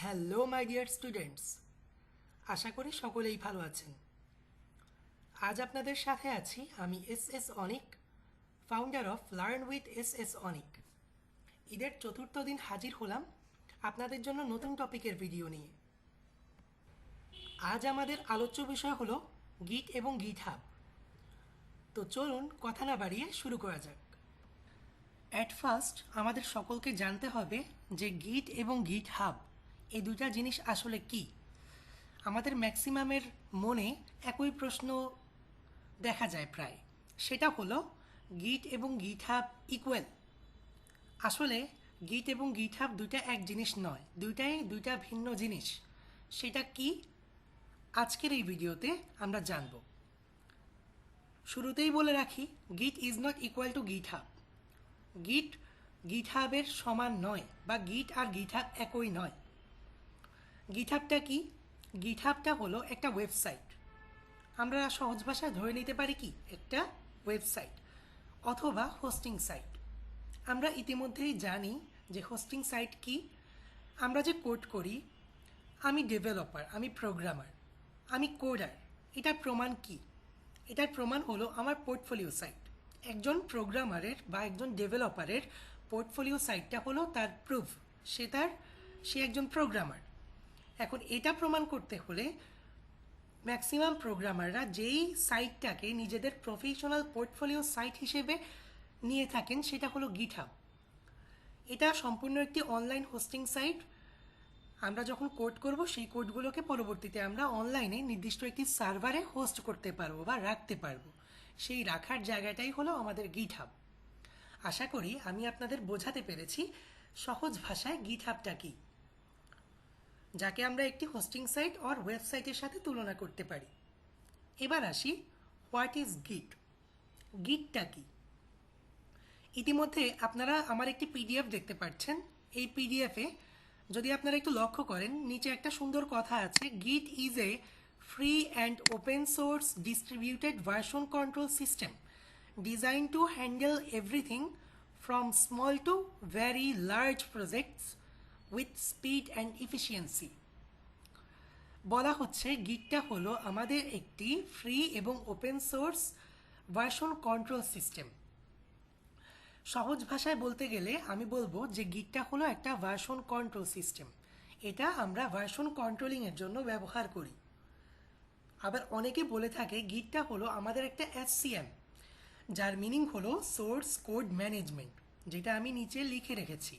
Hello my dear students, আশা করি সকলেই ভালো আছেন। আজ আপনাদের সাথে আছি আমি S Anik, founder of learn with S Anik. ঈদের চতুর্থ দিন হাজির হলাম আপনাদের জন্য নতুন টপিকের ভিডিও নিয়ে। আজ আমাদের আলোচ্য বিষয় হলো গিট এবং গিট হাব। তো চলুন কথা না বাড়িয়ে শুরু করা যাক। অ্যাট ফার্স্ট আমাদের সকলকে জানতে হবে যে গিট এবং গিট হাব এই দুটা জিনিস আসলে কী। আমাদের ম্যাক্সিমামের মনে একই প্রশ্ন দেখা যায় প্রায়, সেটা হলো গিট এবং গিট হাব ইকুয়াল। আসলে গিট এবং গিট হাব দুইটা এক জিনিস নয়, দুইটাই দুইটা ভিন্ন জিনিস। সেটা কি আজকের এই ভিডিওতে আমরা জানব। শুরুতেই বলে রাখি, গিট ইজ নট ইকুয়াল টু গিট হাব। গিট গিট হাবের সমান নয়, বা গিট আর গিট হাব একই নয়। গিট হাবটা কি? গিট হাবটা হলো একটা ওয়েবসাইট। আমরা সহজ ভাষায় ধরে নিতে পারি কি একটা ওয়েবসাইট অথবা হোস্টিং সাইট। আমরা ইতিমধ্যেই জানি যে হোস্টিং সাইট কি। আমরা যে কোড করি, আমি ডেভেলপার, আমি প্রোগ্রামার, আমি কোডার, এটার প্রমাণ কি? এটার প্রমাণ হলো আমার পোর্টফোলিও সাইট। একজন প্রোগ্রামারের বা একজন ডেভেলপারের পোর্টফোলিও সাইটটা হলো তার প্রুফ, সে একজন প্রোগ্রামার। এখন এটা প্রমাণ করতে হলে ম্যাক্সিমাম প্রোগ্রামাররা যেই সাইটটাকে নিজেদের প্রফেশনাল পোর্টফোলিও সাইট হিসেবে নিয়ে থাকেন সেটা হলো গিটহাব। এটা সম্পূর্ণ একটি অনলাইন হোস্টিং সাইট। আমরা যখন কোড করব সেই কোডগুলোকে পরবর্তীতে আমরা অনলাইনে নির্দিষ্ট একটি সার্ভারে হোস্ট করতে পারবো বা রাখতে পারবো। সেই রাখার জায়গাটাই হলো আমাদের গিটহাব। আশা করি আমি আপনাদের বোঝাতে পেরেছি সহজ ভাষায় গিটহাবটা কী, যাকে আমরা একটি হোস্টিং সাইট অর ওয়েবসাইটের সাথে তুলনা করতে পারি। এবার আসি, হোয়াট ইজ গিট? গিটটা কি? ইতিমধ্যে আপনারা আমার একটি পিডিএফ দেখতে পাচ্ছেন। এই পিডিএফে যদি আপনারা একটু লক্ষ্য করেন, নিচে একটা সুন্দর কথা আছে, গিট is a free and open source distributed version control system design to handle everything from small to very large projects with speed and efficiency. বলা হচ্ছে গিটটা হলো আমাদের একটি ফ্রি এবং open source version control system. সহজ ভাষায় বলতে গেলে আমি বলবো যে গিটটা হলো একটা ভার্সন কন্ট্রোল সিস্টেম। এটা আমরা ভার্সন কন্ট্রোলিংয়ের জন্য ব্যবহার করি। আবার অনেকে বলে থাকে গিটটা হলো আমাদের একটা এসসিএম, যার মিনিং হলো সোর্স কোড ম্যানেজমেন্ট, যেটা আমি নিচে লিখে রেখেছি।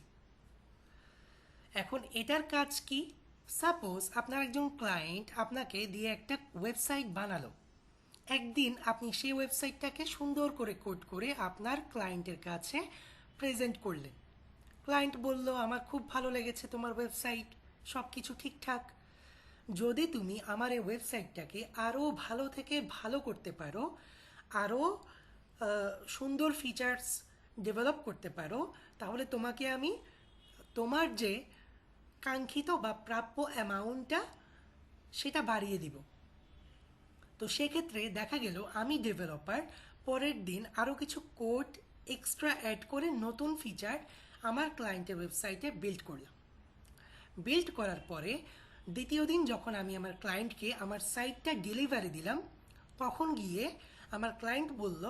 এখন এটার কাজ কি? সাপোজ আপনার একজন ক্লায়েন্ট আপনাকে দিয়ে একটা ওয়েবসাইট বানালো। একদিন আপনি সেই ওয়েবসাইটটাকে সুন্দর করে কোড করে আপনার ক্লায়েন্টের কাছে প্রেজেন্ট করলেন। ক্লায়েন্ট বলল, আমার খুব ভালো লেগেছে তোমার ওয়েবসাইট, সব কিছু ঠিকঠাক। যদি তুমি আমার এই ওয়েবসাইটটাকে আরও ভালো থেকে ভালো করতে পারো, আরও সুন্দর ফিচার্স ডেভেলপ করতে পারো, তাহলে তোমাকে আমি তোমার যে কাঙ্ক্ষিত বা প্রাপ্য অ্যামাউন্টটা সেটা বাড়িয়ে দিব। তো সেক্ষেত্রে দেখা গেল আমি ডেভেলপার পরের দিন আরও কিছু কোড এক্সট্রা অ্যাড করে নতুন ফিচার আমার ক্লায়েন্টের ওয়েবসাইটে বিল্ড করলাম। বিল্ড করার পরে দ্বিতীয় দিন যখন আমি আমার ক্লায়েন্টকে আমার সাইটটা ডেলিভারি দিলাম, তখন গিয়ে আমার ক্লায়েন্ট বলল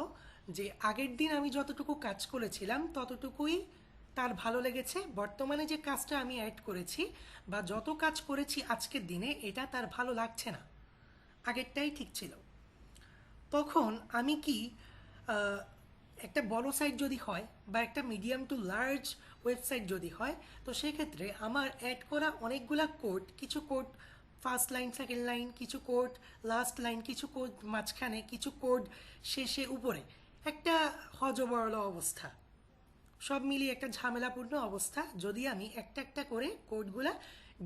যে আগের দিন আমি যতটুকু কাজ করেছিলাম ততটুকুই তার ভালো লেগেছে, বর্তমানে যে কাজটা আমি অ্যাড করেছি বা যত কাজ করেছি আজকের দিনে এটা তার ভালো লাগছে না, আগেরটাই ঠিক ছিল। তখন আমি কি একটা বড় সাইট যদি হয় বা একটা মিডিয়াম টু লার্জ ওয়েবসাইট যদি হয়, তো সেক্ষেত্রে আমার অ্যাড করা অনেকগুলা কোড, কিছু code first line second line, কিছু কোড লাস্ট লাইন, কিছু কোড মাঝখানে, কিছু কোড শেষে উপরে, একটা হজবরল অবস্থা, সব মিলিয়ে একটা ঝামেলাপূর্ণ অবস্থা যদি আমি একটা একটা করে কোডগুলা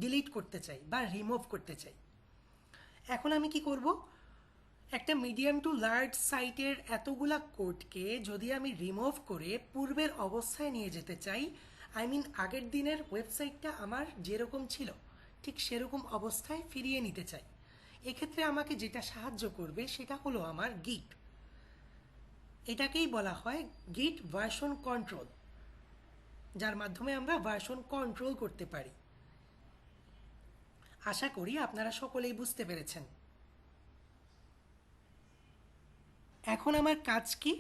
ডিলিট করতে চাই বা রিমুভ করতে চাই। এখন আমি কি করব? একটা মিডিয়াম টু লার্জ সাইটের এতগুলা কোডকে যদি আমি রিমুভ করে পূর্বের অবস্থায় নিয়ে যেতে চাই, আগের দিনের ওয়েবসাইটটা আমার যেরকম ছিল ঠিক সেরকম অবস্থায় ফিরিয়ে নিতে চাই, এক্ষেত্রে আমাকে যেটা সাহায্য করবে সেটা হলো আমার গিট। এটাকেই বলা হয় গিট ভার্সন কন্ট্রোল, যার মাধ্যমে আমরা ভার্সন কন্ট্রোল করতে পারি। আশা করি আপনারা সকলেই বুঝতে পেরেছেন। এখন আমার কাজ কি?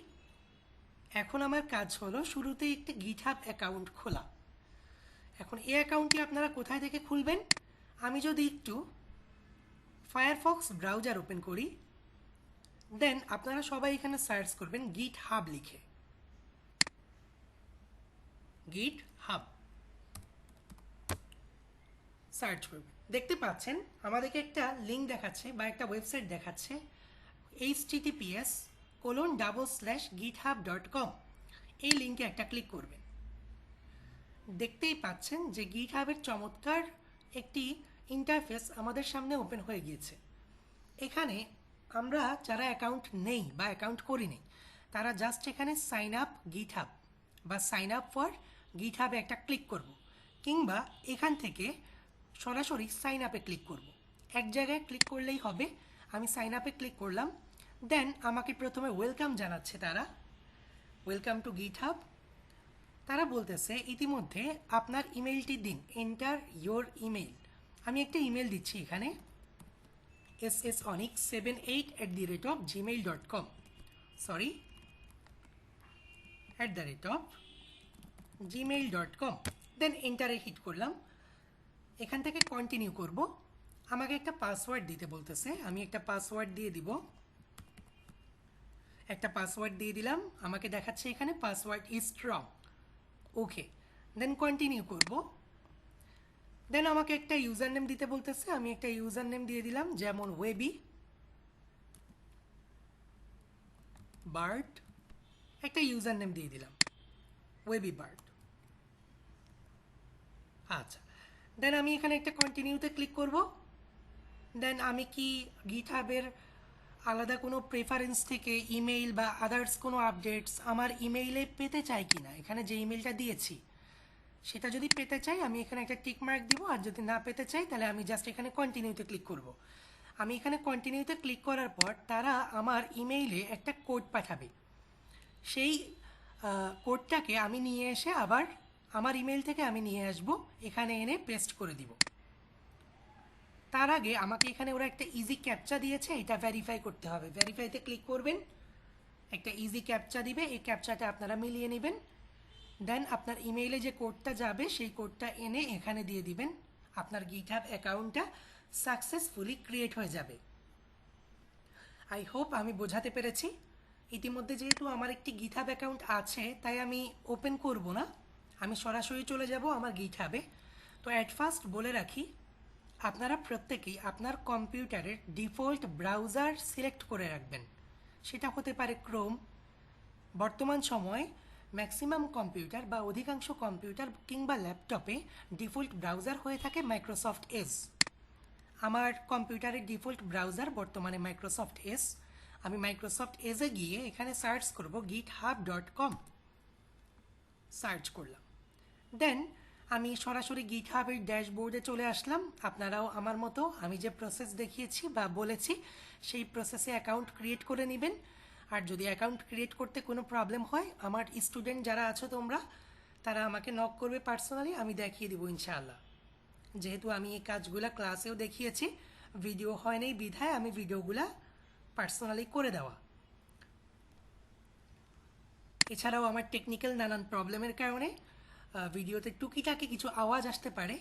এখন আমার কাজ হলো শুরুতেই একটি গিটহাব অ্যাকাউন্ট খোলা। এখন এই অ্যাকাউন্টটি আপনারা কোথায় থেকে খুলবেন? আমি যদি একটু ফায়ারফক্স ব্রাউজার ওপেন করি, দেন আপনারা সবাই এখানে সার্চ করবেন গিটহাব লিখে। গিটহাব সার্চ করবেন, দেখতে পাচ্ছেন আমাদেরকে একটা লিঙ্ক দেখাচ্ছে বা একটা ওয়েবসাইট দেখাচ্ছে https://github.com। এই লিঙ্কে একটা ক্লিক করবেন। দেখতেই পাচ্ছেন যে গিটহাবের চমৎকার একটি ইন্টারফেস আমাদের সামনে ওপেন হয়ে গিয়েছে। এখানে আমরা যারা অ্যাকাউন্ট নেই বা অ্যাকাউন্ট করিনি তারা জাস্ট এখানে সাইন আপ গিটহাব বা সাইন আপ ফর গিটহাবে একটা ক্লিক করব, কিংবা এখান থেকে সরাসরি সাইন আপে ক্লিক করব। এক জায়গায় ক্লিক করলেই হবে। আমি সাইন আপে ক্লিক করলাম, দেন আমাকে প্রথমে ওয়েলকাম জানাচ্ছে তারা, ওয়েলকাম টু গিটহাব। তারা বলতেছে ইতিমধ্যে আপনার ইমেলটি দিন, এন্টার ইয়োর ইমেল। আমি একটা ইমেল দিচ্ছি এখানে ssonic78@gmail.com, সরি @gmail.com। দেন এন্টারে হিট করলাম। এখান থেকে কন্টিনিউ করব। আমাকে একটা পাসওয়ার্ড দিতে বলতেছে, আমি একটা পাসওয়ার্ড দিয়ে দিব। একটা পাসওয়ার্ড দিয়ে দিলাম, আমাকে দেখাচ্ছে এখানে password is strong. Okay, then continue করব। দেন আমাকে একটা ইউজার নেম দিতে বলতেছে, আমি একটা ইউজার নেম দিয়ে দিলাম, যেমন ওয়েবি বার্ড। একটা ইউজার নেম দিয়ে দিলাম ওয়েবি বার্ড। আচ্ছা, দেন আমি এখানে একটা কন্টিনিউতে ক্লিক করব। দেন আমি কি গিটহাবের আলাদা কোনো প্রেফারেন্স থেকে ইমেইল বা আদার্স কোনো আপডেটস আমার ইমেইলে পেতে চাই কি না, এখানে যে ইমেইলটা দিয়েছি সেটা যদি পেতে চাই আমি এখানে একটা টিক মার্ক দিব, আর যদি না পেতে চাই তাহলে আমি জাস্ট এখানে কন্টিনিউতে ক্লিক করব। আমি এখানে কন্টিনিউতে ক্লিক করার পর তারা আমার ইমেইলে একটা কোড পাঠাবে। সেই কোডটাকে আমি নিয়ে এসে আবার আমার ইমেল থেকে আমি নিয়ে আসব, এখানে এনে পেস্ট করে দিব। তার আগে আমাকে এখানে ওরা একটা ইজি ক্যাপচা দিয়েছে, এটা ভেরিফাই করতে হবে। ভেরিফাইতে ক্লিক করবেন, একটা ইজি ক্যাপচা দিবে, এই ক্যাপচাটা আপনারা মিলিয়ে নেবেন। দেন আপনার ইমেইলে যে কোডটা যাবে সেই কোডটা এনে এখানে দিয়ে দিবেন। আপনার গিটহাব অ্যাকাউন্টটা সাকসেসফুলি ক্রিয়েট হয়ে যাবে। আই হোপ আমি বোঝাতে পেরেছি। ইতিমধ্যে যেহেতু আমার একটি গিটহাব অ্যাকাউন্ট আছে তাই আমি ওপেন করব না, আমি সরাসরি চলে যাব আমার গিটহাবে। তো অ্যাট ফার্স্ট বলে রাখি, আপনারা প্রত্যেকেই আপনার কম্পিউটারের ডিফল্ট ব্রাউজার সিলেক্ট করে রাখবেন। সেটা হতে পারে ক্রোম। বর্তমান সময় ম্যাক্সিমাম কম্পিউটার বা অধিকাংশ কম্পিউটার কিংবা ল্যাপটপে ডিফল্ট ব্রাউজার হয়ে থাকে মাইক্রোসফট এজ। আমার কম্পিউটারের ডিফল্ট ব্রাউজার বর্তমানে মাইক্রোসফট এজ। আমি মাইক্রোসফট এজে গিয়ে এখানে সার্চ করব github.com। সার্চ করলাম, দেন আমি সরাসরি গিটহাবের ড্যাশবোর্ডে চলে আসলাম। আপনারাও আমার মতো আমি যে প্রসেস দেখিয়েছি বা বলেছি সেই প্রসেসে অ্যাকাউন্ট ক্রিয়েট করে নেবেন। আর যদি অ্যাকাউন্ট ক্রিয়েট করতে কোনো প্রবলেম হয়, আমার স্টুডেন্ট যারা আছো তোমরা, তারা আমাকে নক করবে পার্সোনালি, আমি দেখিয়ে দেবো ইনশাআল্লাহ। যেহেতু আমি এই কাজগুলো ক্লাসেও দেখিয়েছি, ভিডিও হয় নাই বিধায় আমি ভিডিওগুলা পার্সোনালি করে দেওয়া। এছাড়াও আমার টেকনিক্যাল নানান প্রবলেমের কারণে ভিডিওতে টুকিটাকি কিছু আওয়াজ আসতে পারে,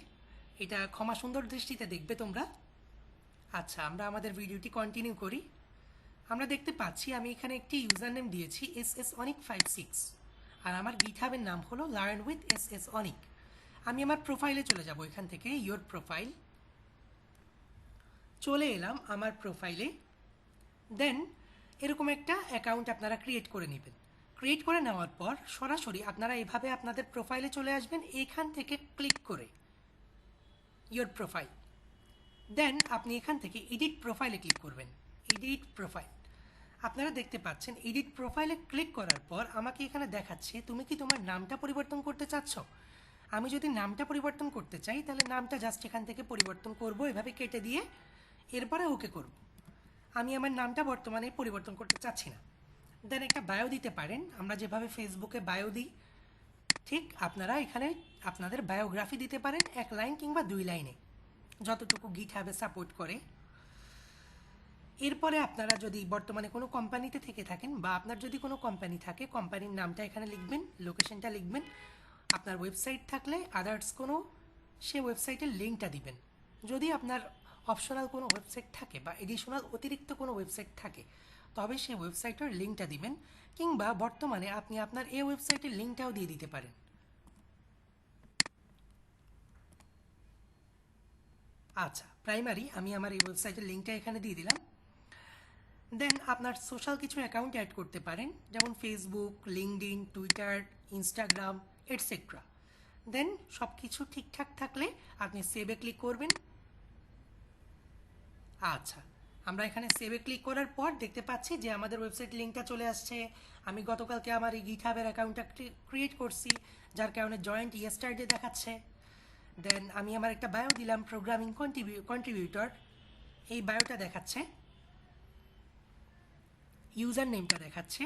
এটা ক্ষমা সুন্দর দৃষ্টিতে দেখবে তোমরা। আচ্ছা, আমরা আমাদের ভিডিওটি কন্টিনিউ করি। আমরা দেখতে পাচ্ছি আমি এখানে একটি ইউজার নেম দিয়েছি ssonic56, আর আমার গিটহাবের নাম হলো লার্ন উইথ ssonic। আমি আমার প্রোফাইলে চলে যাব, এখান থেকে ইয়োর প্রোফাইল চলে এলাম আমার প্রোফাইলে। দেন এরকম একটা অ্যাকাউন্ট আপনারা ক্রিয়েট করে নেবেন। ক্রিয়েট করে নেওয়ার পর সরাসরি আপনারা এভাবে আপনাদের প্রোফাইলে চলে আসবেন, এখান থেকে ক্লিক করে ইয়োর প্রোফাইল। দেন আপনি এখান থেকে এডিট প্রোফাইলে ক্লিক করবেন। এডিট প্রোফাইল, আপনারা দেখতে পাচ্ছেন এডিট প্রোফাইলে ক্লিক করার পর আমাকে এখানে দেখাচ্ছে তুমি কি তোমার নামটা পরিবর্তন করতে চাচ্ছ। আমি যদি নামটা পরিবর্তন করতে চাই তাহলে নামটা জাস্ট এখান থেকে পরিবর্তন করব, এভাবে কেটে দিয়ে এরপরে ওকে করব। আমি আমার নামটা বর্তমানে পরিবর্তন করতে চাচ্ছি না। দেন একটা বায়ো দিতে পারেন, আমরা যেভাবে ফেসবুকে বায়ো দিই ঠিক আপনারা এখানে আপনাদের বায়োগ্রাফি দিতে পারেন, 1 লাইন কিংবা 2 লাইনে। যতটুকু গিটহাবে সাপোর্ট করে। এরপরে আপনারা যদি বর্তমানে কোনো কোম্পানিতে থেকে থাকেন বা আপনার যদি কোনো কোম্পানি থাকে, কোম্পানির নামটা এখানে লিখবেন, লোকেশনটা লিখবেন, আপনার ওয়েবসাইট থাকলে আদার্স কোনো সে ওয়েবসাইটের লিঙ্কটা দিবেন। যদি আপনার অপশনাল কোনো ওয়েবসাইট থাকে বা এডিশনাল অতিরিক্ত কোনো ওয়েবসাইট থাকে তবে সেই ওয়েবসাইটের লিঙ্কটা দিবেন, কিংবা বর্তমানে আপনি আপনার এই ওয়েবসাইটের লিঙ্কটাও দিয়ে দিতে পারেন। আচ্ছা, প্রাইমারি আমি আমার এই ওয়েবসাইটের লিঙ্কটা এখানে দিয়ে দিলাম। দেন আপনার সোশ্যাল কিছু অ্যাকাউন্ট অ্যাড করতে পারেন, যেমন Facebook, LinkedIn, Twitter, Instagram etcetera. Then সব কিছু ঠিকঠাক থাকলে আপনি সেভে ক্লিক করবেন। আচ্ছা, আমরা এখানে সেভে ক্লিক করার পর দেখতে পাচ্ছি যে আমাদের ওয়েবসাইট লিঙ্কটা চলে আসছে। আমি গতকালকে আমার এই গিটহাবের অ্যাকাউন্টটা ক্রিয়েট করছি, যার কারণে জয়েন্ট ইয়েস্টারডে দেখাচ্ছে। দেন আমি আমার একটা বায়ো দিলাম, প্রোগ্রামিং কন্ট্রিবিউটর, এই বায়োটা দেখাচ্ছে। ইউজার নেমটা দেখাচ্ছে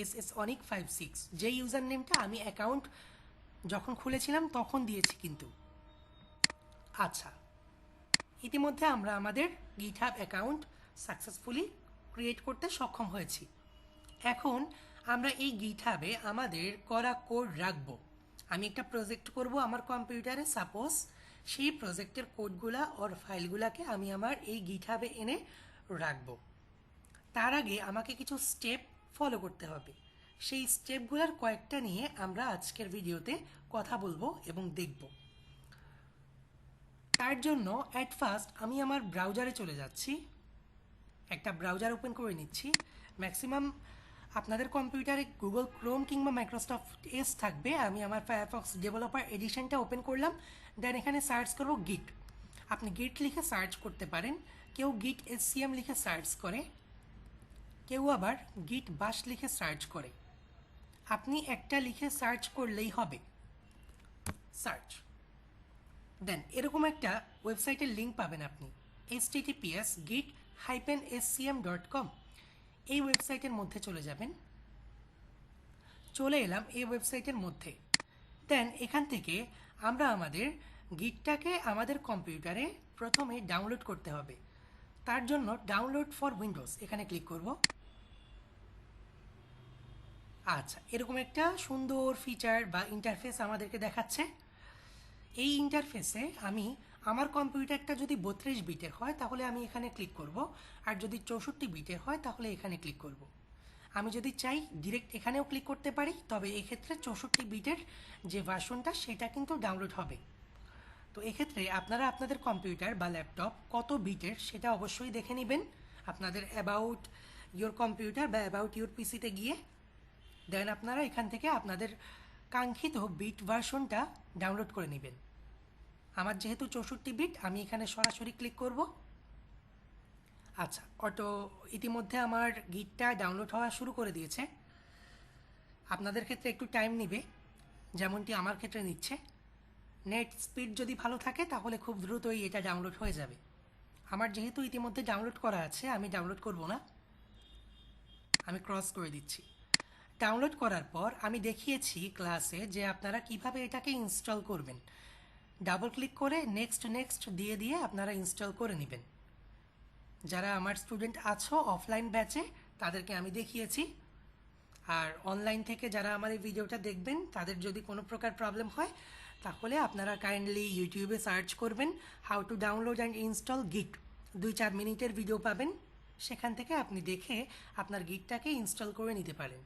SS Onic56, যে ইউজার নেমটা আমি অ্যাকাউন্ট যখন খুলেছিলাম তখন দিয়েছি কিন্তু। আচ্ছা, ইতিমধ্যে আমরা আমাদের গিটহাব অ্যাকাউন্ট সাকসেসফুলি ক্রিয়েট করতে সক্ষম হয়েছি। এখন আমরা এই গিটহাবে আমাদের করা কোড রাখবো। আমি একটা প্রজেক্ট করব আমার কম্পিউটারে, সাপোজ সেই প্রজেক্টের কোডগুলা ওর ফাইলগুলাকে আমি আমার এই গিটহাবে এনে রাখবো। তার আগে আমাকে কিছু স্টেপ ফলো করতে হবে। সেই স্টেপগুলোর কয়েকটা নিয়ে আমরা আজকের ভিডিওতে কথা বলবো এবং দেখব। তার জন্য অ্যাট ফার্স্ট আমি আমার ব্রাউজারে চলে যাচ্ছি, একটা ব্রাউজার ওপেন করে নিচ্ছি। ম্যাক্সিমাম আপনাদের কম্পিউটারে গুগল ক্রোম কিংবা মাইক্রোসফট এজ থাকবে। আমি আমার ফায়ারফক্স ডেভেলপার এডিশনটা ওপেন করলাম। দেন এখানে সার্চ করব গিট। আপনি গিট লিখে সার্চ করতে পারেন, কেউ গিট SCM লিখে সার্চ করে, কেউ আবার গিট বাশ লিখে সার্চ করে। আপনি একটা লিখে সার্চ করলেই হবে, সার্চ। দেন এরকম একটা ওয়েবসাইটের লিঙ্ক পাবেন আপনি, https://git-scm.com। এই ওয়েবসাইটের মধ্যে চলে যাবেন। চলে এলাম এই ওয়েবসাইটের মধ্যে। দেন এখান থেকে আমরা আমাদের গিটটাকে আমাদের কম্পিউটারে প্রথমে ডাউনলোড করতে হবে। তার জন্য ডাউনলোড ফর উইন্ডোজ এখানে ক্লিক করব। আচ্ছা, এরকম একটা সুন্দর ফিচার বা ইন্টারফেস আমাদেরকে দেখাচ্ছে। এই ইন্টারফেসে আমি আমার কম্পিউটারটা যদি 32 বিটের হয় তাহলে আমি এখানে ক্লিক করব, আর যদি 64 বিটের হয় তাহলে এখানে ক্লিক করব। আমি যদি চাই ডিরেক্ট এখানেও ক্লিক করতে পারি, তবে এক্ষেত্রে 64 বিটের যে ভার্সনটা সেটা কিন্তু ডাউনলোড হবে। তো এক্ষেত্রে আপনারা আপনাদের কম্পিউটার বা ল্যাপটপ কত বিটের সেটা অবশ্যই দেখে নেবেন আপনাদের অ্যাবাউট ইয়োর কম্পিউটার বা অ্যাবাউট ইয়োর পিসিতে গিয়ে। দেন আপনারা এখান থেকে আপনাদের কাঙ্ক্ষিত বিট ভার্সনটা ডাউনলোড করে নেবেন। আমার যেহেতু 64 বিট, আমি এখানে সরাসরি ক্লিক করব। আচ্ছা, ইতিমধ্যে আমার গিটটা ডাউনলোড হওয়া শুরু করে দিয়েছে। আপনাদের ক্ষেত্রে একটু টাইম নেবে, যেমনটি আমার ক্ষেত্রে নিচ্ছে। নেট স্পিড যদি ভালো থাকে তাহলে খুব দ্রুতই এটা ডাউনলোড হয়ে যাবে। আমার যেহেতু ইতিমধ্যে ডাউনলোড করা আছে, আমি ডাউনলোড করব না, আমি ক্রস করে দিচ্ছি। ডাউনলোড করার পর আমি দেখিয়েছি ক্লাসে যে আপনারা কিভাবে এটাকে ইনস্টল করবেন। ডাবল ক্লিক করে নেক্সট নেক্সট দিয়ে দিয়ে আপনারা ইনস্টল করে নেবেন। যারা আমার স্টুডেন্ট আছো অফলাইন ব্যাচে তাদেরকে আমি দেখিয়েছি, আর অনলাইন থেকে যারা আমার এই ভিডিওটা দেখবেন তাদের যদি কোনো প্রকার প্রবলেম হয় তাহলে আপনারা কাইন্ডলি ইউটিউবে সার্চ করবেন how to download and install গিট। 2-4 মিনিটের ভিডিও পাবেন, সেখান থেকে আপনি দেখে আপনার গিটটাকে ইনস্টল করে নিতে পারেন।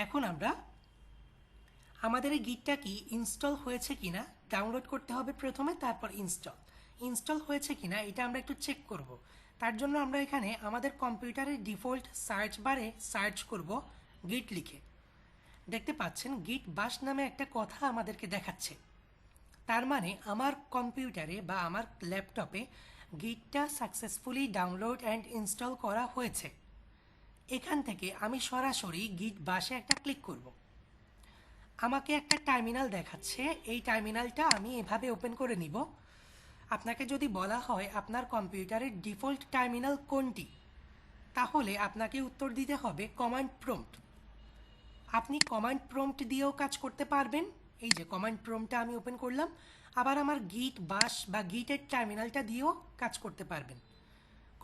এখন আমরা আমাদের এই গিটটা কি ইনস্টল হয়েছে কিনা ডাউনলোড করতে হবে প্রথমে, তারপর ইনস্টল হয়েছে কিনা এটা আমরা একটু চেক করব। তার জন্য আমরা এখানে আমাদের কম্পিউটারের ডিফল্ট সার্চ বারে সার্চ করব গিট লিখে। দেখতে পাচ্ছেন গিট বাশ নামে একটা কথা আমাদেরকে দেখাচ্ছে। তার মানে আমার কম্পিউটারে বা আমার ল্যাপটপে গিটটা সাকসেসফুলি ডাউনলোড অ্যান্ড ইনস্টল করা হয়েছে। এখান থেকে আমি সরাসরি গিট বাশে একটা ক্লিক করব। আমাকে একটা টার্মিনাল দেখাচ্ছে, এই টার্মিনালটা আমি এভাবে ওপেন করে নিব। আপনাকে যদি বলা হয় আপনার কম্পিউটারের ডিফল্ট টার্মিনাল কোনটি, তাহলে আপনাকে উত্তর দিতে হবে কমান্ড প্রম্পট। আপনি কমান্ড প্রম্পট দিয়েও কাজ করতে পারবেন, এই যে কমান্ড প্রম্পটটা আমি ওপেন করলাম, আবার আমার গিট বাশ বা গিটের টার্মিনালটা দিয়েও কাজ করতে পারবেন।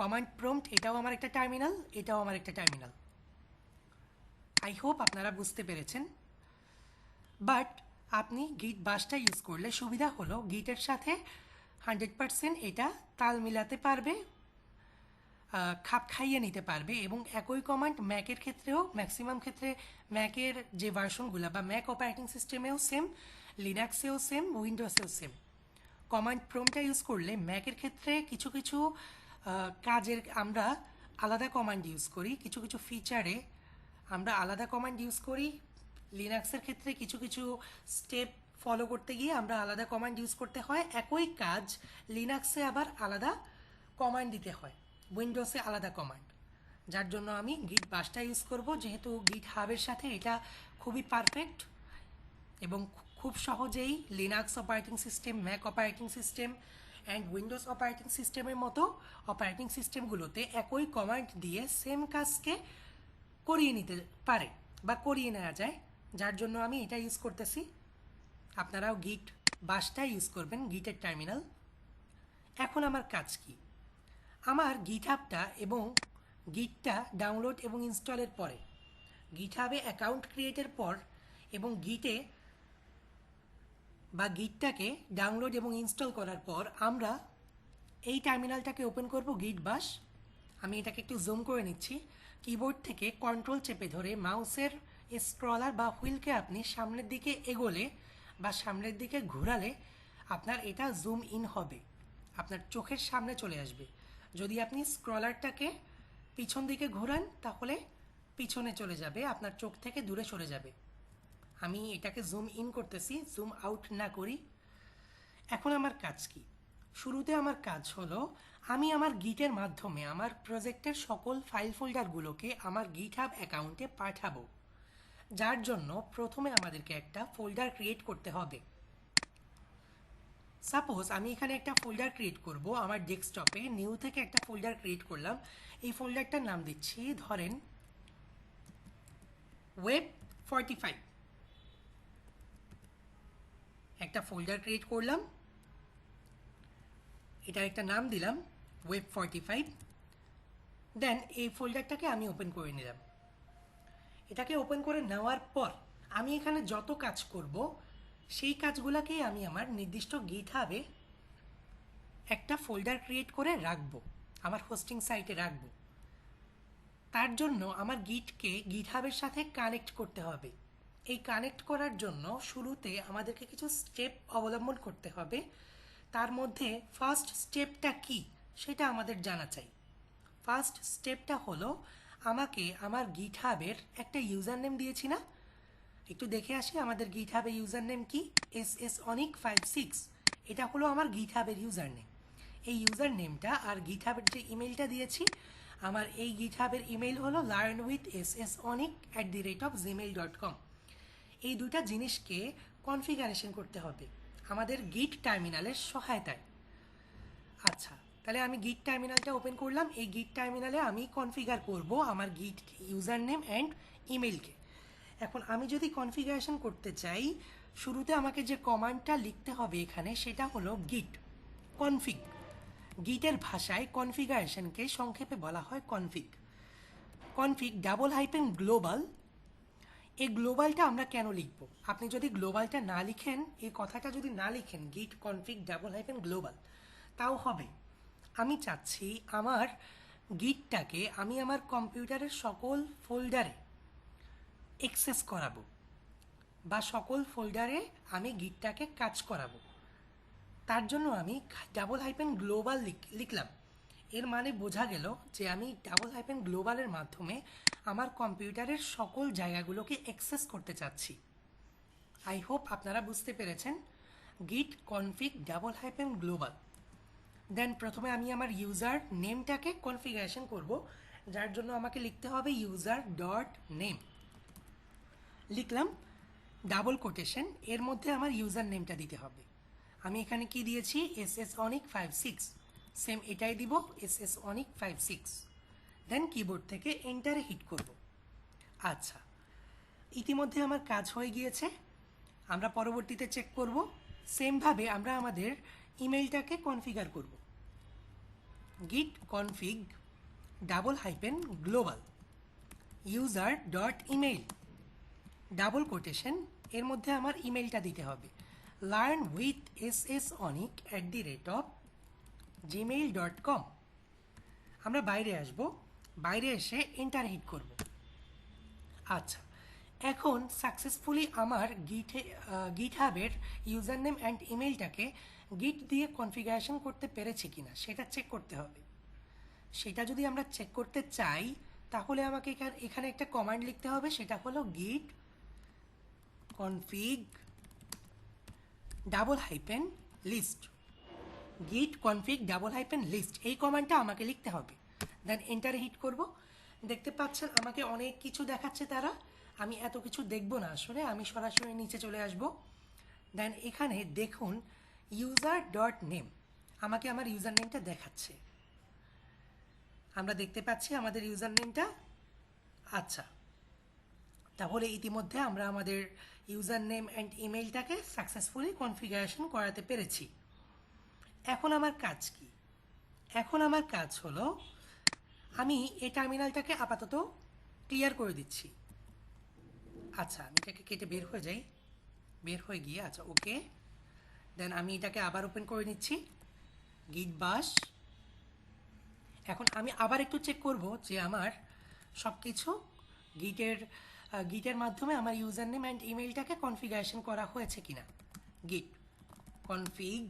কমান্ড প্রম্পট এটাও আমার একটা টার্মিনাল, এটাও আমার একটা টার্মিনাল। আই হোপ আপনারা বুঝতে পেরেছেন। বাট আপনি গিট বাশটা ইউজ করলে সুবিধা হলো গিটের সাথে 100% এটা তাল মিলাতে পারবে, খাপ খাইয়ে নিতে পারবে, এবং একই কমান্ড ম্যাকের ক্ষেত্রেও ম্যাক্সিমাম ক্ষেত্রে ম্যাকের যে ভার্সনগুলো বা ম্যাক অপারেটিং সিস্টেমেও সেম, লিনাক্সেও সেম, উইন্ডোজেও সেম। কমান্ড প্রম্পটটা ইউজ করলে ম্যাকের ক্ষেত্রে কিছু কিছু কাজের আমরা আলাদা কমান্ড ইউজ করি, কিছু কিছু ফিচারে আমরা আলাদা কমান্ড ইউজ করি। লিনাক্সের ক্ষেত্রে কিছু কিছু স্টেপ ফলো করতে গিয়ে আমরা আলাদা কমান্ড ইউজ করতে হয়। একই কাজ লিনাক্সে আবার আলাদা কমান্ড দিতে হয়, উইন্ডোজে আলাদা কমান্ড। যার জন্য আমি গিট বাশটা ইউজ করব, যেহেতু গিট হাবের সাথে এটা খুবই পারফেক্ট এবং খুব সহজেই Linux operating system, Mac operating system and Windows operating সিস্টেমের মতো অপারেটিং সিস্টেমগুলোতে একই কমান্ড দিয়ে সেম কাজকে করিয়ে নিতে পারে বা করিয়ে নেওয়া যায়। যার জন্য আমি এটা ইউজ করতেছি। আপনারাও গিট বাশটা ইউজ করবেন, গিটের টার্মিনাল। এখন আমার কাজ কি? আমার গিটহাবটা এবং গিটটা ডাউনলোড এবং ইনস্টলের পরে, গিটহাবে অ্যাকাউন্ট ক্রিয়েটের পর এবং গিটে বা গিটটাকে ডাউনলোড এবং ইনস্টল করার পর আমরা এই টার্মিনালটাকে ওপেন করব, গিট বাশ। আমি এটাকে একটু জুম করে নিচ্ছি। কিবোর্ড থেকে কন্ট্রোল চেপে ধরে মাউসের স্ক্রলার বা হুইলকে আপনি সামনের দিকে এগোলে বা সামনের দিকে ঘোরালে আপনার এটা জুম ইন হবে, আপনার চোখের সামনে চলে আসবে। যদি আপনি স্ক্রলারটাকে পিছন দিকে ঘোরান তাহলে পিছনে চলে যাবে, আপনার চোখ থেকে দূরে সরে যাবে। আমি এটাকে জুম ইন করতেছি, জুম আউট না করি। এখন আমার কাজ কি? শুরুতে আমার কাজ হলো আমি আমার গিটের মাধ্যমে আমার প্রজেক্টের সকল ফাইল ফোল্ডারগুলোকে আমার গিটহাব অ্যাকাউন্টে পাঠাবো। যার জন্য প্রথমে আমাদেরকে একটা ফোল্ডার ক্রিয়েট করতে হবে। সাপোজ আমি এখানে একটা ফোল্ডার ক্রিয়েট করব আমার ডেস্কটপে, নিউ থেকে একটা ফোল্ডার ক্রিয়েট করলাম। এই ফোল্ডারটার নাম দিচ্ছি ধরেন ওয়েব 45। একটা ফোল্ডার ক্রিয়েট করলাম, এটার একটা নাম দিলাম ওয়েব 45। দেন এই ফোল্ডারটাকে আমি ওপেন করে নিলাম। এটাকে ওপেন করে নেওয়ার পর আমি এখানে যত কাজ করব সেই কাজগুলোকেই আমি আমার নির্দিষ্ট গিটহাবে একটা ফোল্ডার ক্রিয়েট করে রাখবো, আমার হোস্টিং সাইটে রাখবো। তার জন্য আমার গিটকে গিটহাবের সাথে কানেক্ট করতে হবে। এই কানেক্ট করার জন্য শুরুতে আমাদেরকে কিছু স্টেপ অবলম্বন করতে হবে। তার মধ্যে ফার্স্ট স্টেপটা কি সেটা আমাদের জানা চাই। ফার্স্ট স্টেপটা হলো আমাকে আমার গিটহাবের একটা ইউজার নেম দিয়েছি না, একটু দেখে আসি আমাদের গিটহাবের ইউজার নেম কি, ssonic56। এটা হলো আমার গিটহাবের ইউজার নেম। এই ইউজার নেমটা আর গিটহাবের যে ইমেলটা দিয়েছি, আমার এই গিটহাবের ইমেল হলো learnwithssonic@gmail.com। এই দুটা জিনিসকে কনফিগারেশন করতে হবে আমাদের গিট টার্মিনালের সহায়তায়। আচ্ছা, তাহলে আমি গিট টার্মিনালটা ওপেন করলাম। এই গিট টার্মিনালে আমি কনফিগার করব আমার গিট ইউজার নেম অ্যান্ড ইমেলকে। এখন আমি যদি কনফিগারেশন করতে চাই, শুরুতে আমাকে যে কমান্ডটা লিখতে হবে এখানে সেটা হলো গিট কনফিগ। গিটের ভাষায় কনফিগারেশনকে সংক্ষেপে বলা হয় কনফিগ। Config _global. এই গ্লোবালটা আমরা কেন লিখব? আপনি যদি গ্লোবালটা না লিখেন, এই কথাটা যদি না লিখেন গিট কনফিগ _গ্লোবাল, তাও হবে। আমি চাচ্ছি আমার গিটটাকে আমি আমার কম্পিউটারের সকল ফোল্ডারে অ্যাক্সেস করাবো বা সকল ফোল্ডারে আমি গিটটাকে কাজ করাবো। তার জন্য আমি _গ্লোবাল লিখলাম। এর মানে বোঝা গেল যে আমি _গ্লোবালের মাধ্যমে আমার কম্পিউটারের সকল জায়গাগুলোকে অ্যাক্সেস করতে চাচ্ছি। আই হোপ আপনারা বুঝতে পেরেছেন। গিট কনফিগ _গ্লোবাল। দেন প্রথমে আমি আমার ইউজার নেমটাকে কনফিগারেশন করব, যার জন্য আমাকে লিখতে হবে ইউজার ডট নেম। লিখলাম ডাবল কোটেশন, এর মধ্যে আমার ইউজার নেমটা দিতে হবে। আমি এখানে কি দিয়েছি, ssonic56। সেম এটাই দিব, ssonic56। দেন কিবোর্ড থেকে এন্টারে হিট করব। আচ্ছা, ইতিমধ্যে আমার কাজ হয়ে গিয়েছে। আমরা পরবর্তীতে চেক করব। সেমভাবে আমরা আমাদের ইমেলটাকে কনফিগার করব। git config _global user.email double quotation, এর মধ্যে আমার ইমেলটা দিতে হবে learnwithssonik@gmail.com। আমরা বাইরে আসব, বাইরে এসে এন্টার হিট করব। আচ্ছা, এখন সাকসেসফুলি আমার গিটহাবের ইউজার নেম অ্যান্ড ইমেলটাকে গিট দিয়ে কনফিগারেশন করতে পেরেছি কিনা সেটা চেক করতে হবে। সেটা যদি আমরা চেক করতে চাই তাহলে আমাকে এখানে একটা কমান্ড লিখতে হবে, সেটা হলো git config _list git config _list এই কমান্ডটা আমাকে লিখতে হবে। দেন এন্টারে হিট করব। দেখতে পাচ্ছেন আমাকে অনেক কিছু দেখাচ্ছে তারা, আমি এত কিছু দেখব না, আসলে আমি সরাসরি নিচে চলে আসব। দেন এখানে দেখুন user.name, আমাকে আমার ইউজার নেমটা দেখাচ্ছে, আমরা দেখতে পাচ্ছি আমাদের ইউজার নেমটা। আচ্ছা, তাহলে ইতিমধ্যে আমরা আমাদের ইউজার নেম অ্যান্ড ইমেলটাকে সাকসেসফুলি কনফিগারেশন করাতে পেরেছি। এখন আমার কাজ কি? এখন আমার কাজ হলো আমি এই টার্মিনালটাকে আপাতত ক্লিয়ার করে দিচ্ছি। আচ্ছা, আমি এটাকে কেটে বের হয়ে যাই, বের হয়ে গিয়ে আচ্ছা ওকে। দেন আমি এটাকে আবার ওপেন করে নিচ্ছি, git bash। এখন আমি আবার একটু চেক করব যে আমার সব কিছু গিটের মাধ্যমে আমার ইউজার নেম অ্যান্ড ইমেলটাকে কনফিগারেশন করা হয়েছে কিনা। git config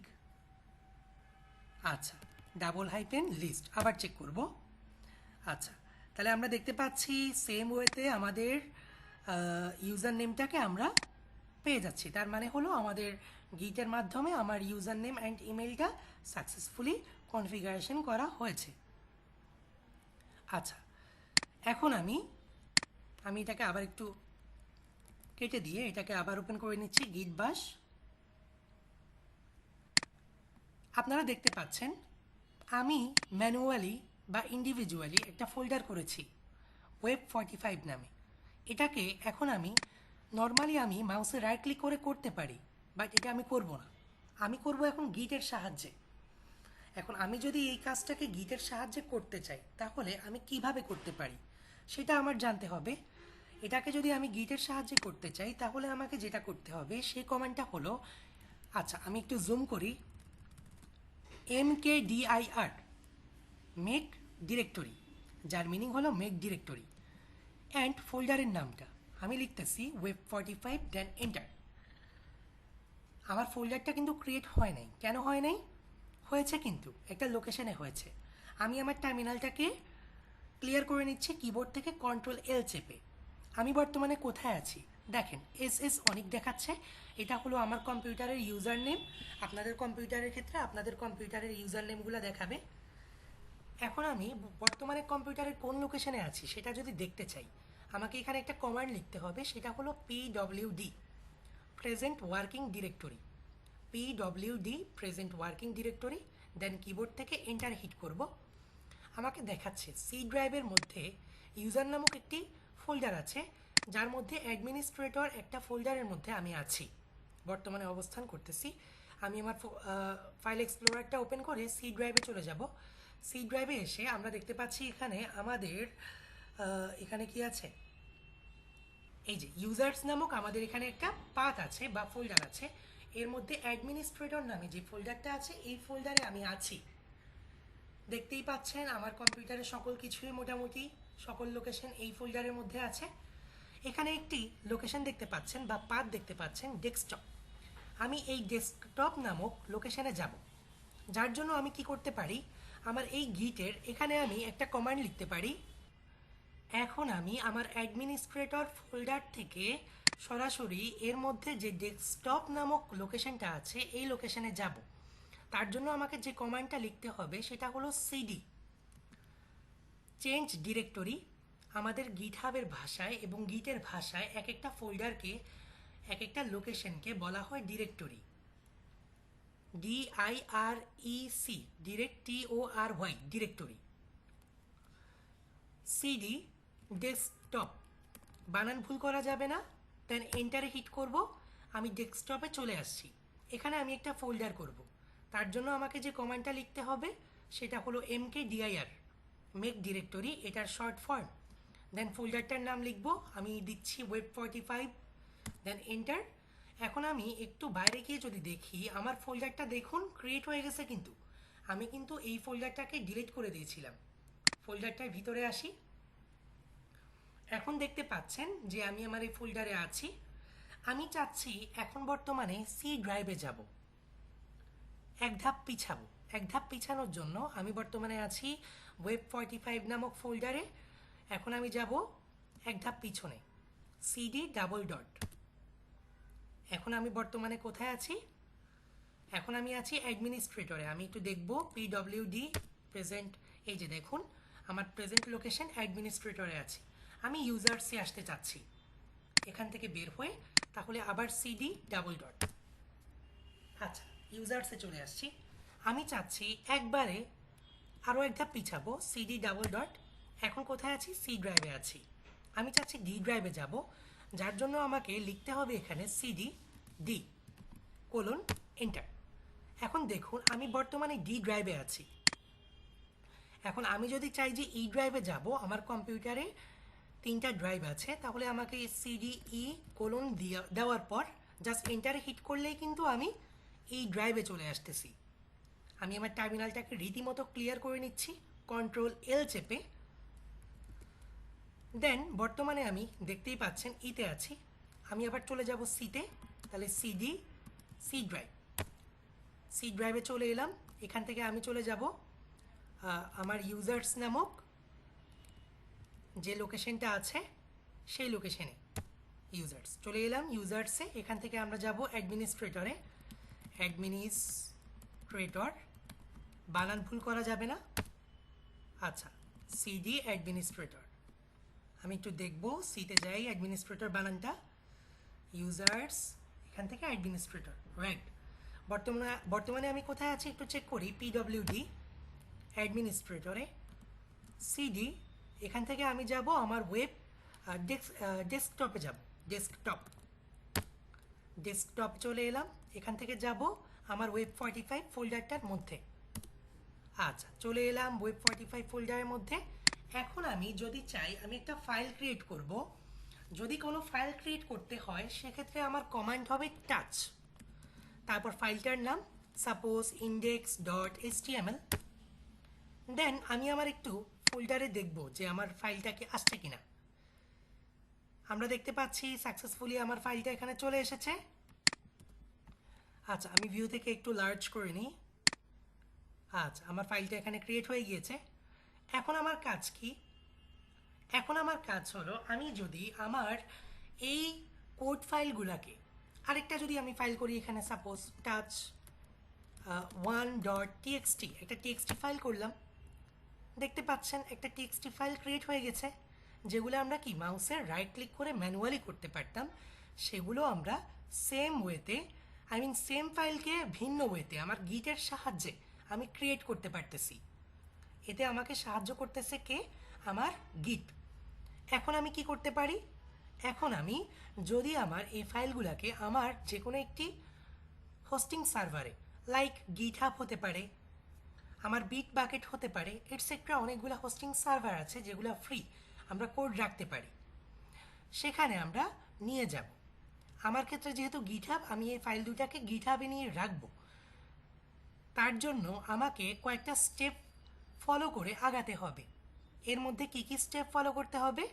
আচ্ছা _list আবার চেক করব। আচ্ছা, তাহলে আমরা দেখতে পাচ্ছি সেম ওয়েতে আমাদের ইউজার নেমটাকে আমরা পেয়ে যাচ্ছি। তার মানে হলো আমাদের গিটের মাধ্যমে আমার ইউজার নেম অ্যান্ড ইমেলটা সাকসেসফুলি কনফিগারেশন করা হয়েছে। আচ্ছা, এখন আমি এটাকে আবার একটু কেটে দিয়ে এটাকে আবার ওপেন করে নিচ্ছি, git bash। আপনারা দেখতে পাচ্ছেন আমি ম্যানুয়ালি বা ইন্ডিভিজুয়ালি একটা ফোল্ডার করেছি web45 নামে। এটাকে এখন আমি নর্মালি আমি মাউসে রাইট ক্লিক করে করতে পারি, বাট এটা আমি করব না, আমি করব এখন গিটের সাহায্যে। এখন আমি যদি এই কাজটাকে গিটের সাহায্যে করতে চাই তাহলে আমি কিভাবে করতে পারি সেটা আমার জানতে হবে। এটাকে যদি আমি গিটের সাহায্যে করতে চাই তাহলে আমাকে যেটা করতে হবে সেই কমান্ডটা হলো, আচ্ছা আমি একটু জুম করি, mkdir মেক ডিরেক্টরি, যার মিনিং হলো মেক ডিরেক্টরি অ্যান্ড ফোল্ডারের নামটা আমি লিখতেছি web45, দেন এন্টার। আমার ফোল্ডারটা কিন্তু ক্রিয়েট হয় নাই। কেন হয় নাই? হয়েছে কিন্তু একটা লোকেশনে হয়েছে। আমি আমার টার্মিনালটাকে ক্লিয়ার করে নিচ্ছি কিবোর্ড থেকে Ctrl+L চেপে। আমি বর্তমানে কোথায় আছি দেখেন, অনেক দেখাচ্ছে, এটা হলো আমার কম্পিউটারের ইউজার নেম। আপনাদের কম্পিউটারের ক্ষেত্রে আপনাদের কম্পিউটারের ইউজার নেমগুলো দেখাবে। এখন আমি বর্তমানে কম্পিউটারের কোন লোকেশনে আছি সেটা যদি দেখতে চাই আমাকে এখানে একটা কমান্ড লিখতে হবে, সেটা হলো pwd present working directory, pwd present working directory. Then keyboard থেকে এন্টার হিট করব। আমাকে দেখাচ্ছে সি ড্রাইভের মধ্যে ইউজার নামক একটি ফোল্ডার আছে, যার মধ্যে অ্যাডমিনিস্ট্রেটর একটা ফোল্ডারের মধ্যে আমি আছি, বর্তমানে অবস্থান করতেছি। আমি আমার ফাইল এক্সপ্লোরারটা ওপেন করে সি ড্রাইভে চলে যাব। সি ড্রাইভে এসে আমরা দেখতে পাচ্ছি এখানে আমাদের এখানে কি আছে, এই যে ইউজার্স নামক আমাদের এখানে একটা পাথ আছে বা ফোল্ডার আছে। এর মধ্যে অ্যাডমিনিস্ট্রেটর নামে যে ফোল্ডারটা আছে এই ফোল্ডারে আমি আছি। দেখতেই পাচ্ছেন আমার কম্পিউটারে সকল কিছুই মোটামুটি সকল লোকেশন এই ফোল্ডারের মধ্যে আছে। এখানে একটি লোকেশন দেখতে পাচ্ছেন বা পাথ দেখতে পাচ্ছেন ডেস্কটপ। আমি এই ডেস্কটপ নামক লোকেশনে যাব, যার জন্য আমি কি করতে পারি, আমার এই গিটের এখানে আমি একটা কমান্ড লিখতে পারি। এখন আমি আমার অ্যাডমিনিস্ট্রেটর ফোল্ডার থেকে সরাসরি এর মধ্যে যে ডেস্কটপ নামক লোকেশনটা আছে এই লোকেশনে যাব। তার জন্য আমাকে যে কমান্ডটা লিখতে হবে সেটা হলো cd চেঞ্জ ডিরেক্টরি। আমাদের গিটহাবের ভাষায় এবং গিটের ভাষায় এক একটা ফোল্ডারকে এক একটা লোকেশনকে বলা হয় directory, DIREC DIRECTORY directory. cd desktop বানান ভুল করা যাবে না। দেন এন্টারে হিট করব। আমি ডেস্কটপে চলে আসছি। এখানে আমি একটা ফোল্ডার করব। তার জন্য আমাকে যে কমান্ডটা লিখতে হবে সেটা হলো mkdir, মেক ডিরেক্টরি, এটার শর্ট ফর্ম। দেন ফোল্ডারটার নাম লিখব, আমি দিচ্ছি web45, দেন এন্টার। এখন আমি একটু বাইরে গিয়ে যদি দেখি আমার ফোল্ডারটা দেখুন ক্রিয়েট হয়ে গেছে, কিন্তু আমি কিন্তু এই ফোল্ডারটাকে ডিলিট করে দিয়েছিলাম। ফোল্ডারটার ভিতরে আসি, এখন দেখতে পাচ্ছেন যে আমি আমার এই ফোল্ডারে আছি। আমি চাচ্ছি এখন বর্তমানে সি ড্রাইভে যাব, এক ধাপ পিছাবো। এক ধাপ পিছানোর জন্য আমি বর্তমানে আছি web45 নামক ফোল্ডারে। এখন আমি যাব এক ধাপ পিছনে, সিডি ডাবল ডট। এখন আমি বর্তমানে কোথায় আছি? এখন আমি আছি অ্যাডমিনিস্ট্রেটরে। আমি একটু দেখব পিডব্লিউডি প্রেজেন্ট, এই যে দেখুন আমার প্রেজেন্ট লোকেশন অ্যাডমিনিস্ট্রেটরে আছি। আমি ইউজার্সে আসতে চাচ্ছি, এখান থেকে বের হয়ে তাহলে আবার সিডি ডাবল ডট। আচ্ছা, ইউজার্সে চলে আসছি। আমি চাচ্ছি একবারে আরও এক ধাপ পিছাবো, সিডি ডাবল ডট। এখন কোথায় আছি? সি ড্রাইভে আছি। আমি চাচ্ছি ডি ড্রাইভে যাব, যার জন্য আমাকে লিখতে হবে এখানে সিডি ডি কোলন এন্টার। এখন দেখুন আমি বর্তমানে ডি ড্রাইভে আছি। এখন আমি যদি চাই যে ই ড্রাইভে যাব, আমার কম্পিউটারে 3টা ড্রাইভ আছে, তাহলে আমাকে সিডি ই কোলন দেওয়ার পর জাস্ট এন্টারে হিট করলেই কিন্তু আমি এই ড্রাইভে চলে আসতেছি। আমি আমার টার্মিনালটাকে রীতিমতো ক্লিয়ার করে নিচ্ছি কন্ট্রোল এল চেপে। দেন বর্তমানে আমি দেখতেই পাচ্ছেন ইতে আছি। আমি আবার চলে যাব সিতে, তাহলে সিডি সি ড্রাইভ, সি ড্রাইভে চলে এলাম। এখান থেকে আমি চলে যাব আমার ইউজার্স নামক যে লোকেশনটা আছে সেই লোকেশনে, ইউজার্স চলে এলাম ইউজার্সে। এখান থেকে আমরা যাব অ্যাডমিনিস্ট্রেটরে, অ্যাডমিনিস্ট্রেটর, বানান ভুল করা যাবে না। আচ্ছা, সিডি অ্যাডমিনিস্ট্রেটর। আমি একটু দেখব, সিতে যাই, অ্যাডমিনিস্ট্রেটর বানানটা, ইউজার্স, এখান থেকে অ্যাডমিনিস্ট্রেটর, রাইট। বর্তমানে আমি কোথায় আছি একটু চেক করি, পিডব্লিউডি অ্যাডমিনিস্ট্রেটরে, সিডি। এখান থেকে আমি যাব আমার ওয়েব ডেস্কটপে যাব, ডেস্কটপ চলে এলাম। এখান থেকে যাব আমার web45 ফোল্ডারটার মধ্যে। আচ্ছা, চলে এলাম web45 ফোল্ডারের মধ্যে। এখন আমি যদি চাই আমি একটা ফাইল ক্রিয়েট করব। যদি কোনো ফাইল ক্রিয়েট করতে হয় সেক্ষেত্রে আমার কমান্ড হবে টাচ, তারপর ফাইলটার নাম সাপোজ index.html। দেন আমি আমার একটু ফোল্ডারে দেখব যে আমার ফাইলটা কি আসছে কিনা। আমরা দেখতে পাচ্ছি সাকসেসফুলি আমার ফাইলটা এখানে চলে এসেছে। আচ্ছা, আমি ভিউ থেকে একটু লার্জ করে নিই। আচ্ছা, আমার ফাইলটা এখানে ক্রিয়েট হয়ে গিয়েছে। এখন আমার কাজ কি? এখন আমার কাজ হলো আমি যদি আমার এই কোড ফাইলগুলোকে আরেকটা যদি আমি ফাইল করি, এখানে সাপোজ টাচ 1.txt, একটা টিএক্সটি ফাইল করলাম। দেখতে পাচ্ছেন একটা টিএক্সটি ফাইল ক্রিয়েট হয়ে গেছে, যেগুলো আমরা কি মাউসের রাইট ক্লিক করে ম্যানুয়ালি করতে পারতাম, সেগুলো আমরা সেম ওয়েতে, সেম ফাইলকে ভিন্ন ওয়েতে আমার গিটের সাহায্যে আমি ক্রিয়েট করতে পারতেছি। এতে আমাকে সাহায্য করতেছে কে? আমার গিট। এখন আমি কি করতে পারি? এখন আমি যদি আমার এই ফাইলগুলোকে আমার যে কোনো একটি হোস্টিং সার্ভারে, লাইক গিটহাব হতে পারে, আমার বিট বাকেট হতে পারে, এটসেট্রা, অনেকগুলো হোস্টিং সার্ভার আছে যেগুলো ফ্রি, আমরা কোড রাখতে পারি, সেখানে আমরা নিয়ে যাব। আমার ক্ষেত্রে যেহেতু গিটহাব, আমি এই ফাইল দুটাকে গিটহাবে নিয়ে রাখবো। তার জন্য আমাকে কয়েকটা স্টেপ ফলো করে আগাতে হবে। এর মধ্যে কি কি স্টেপ ফলো করতে হবে,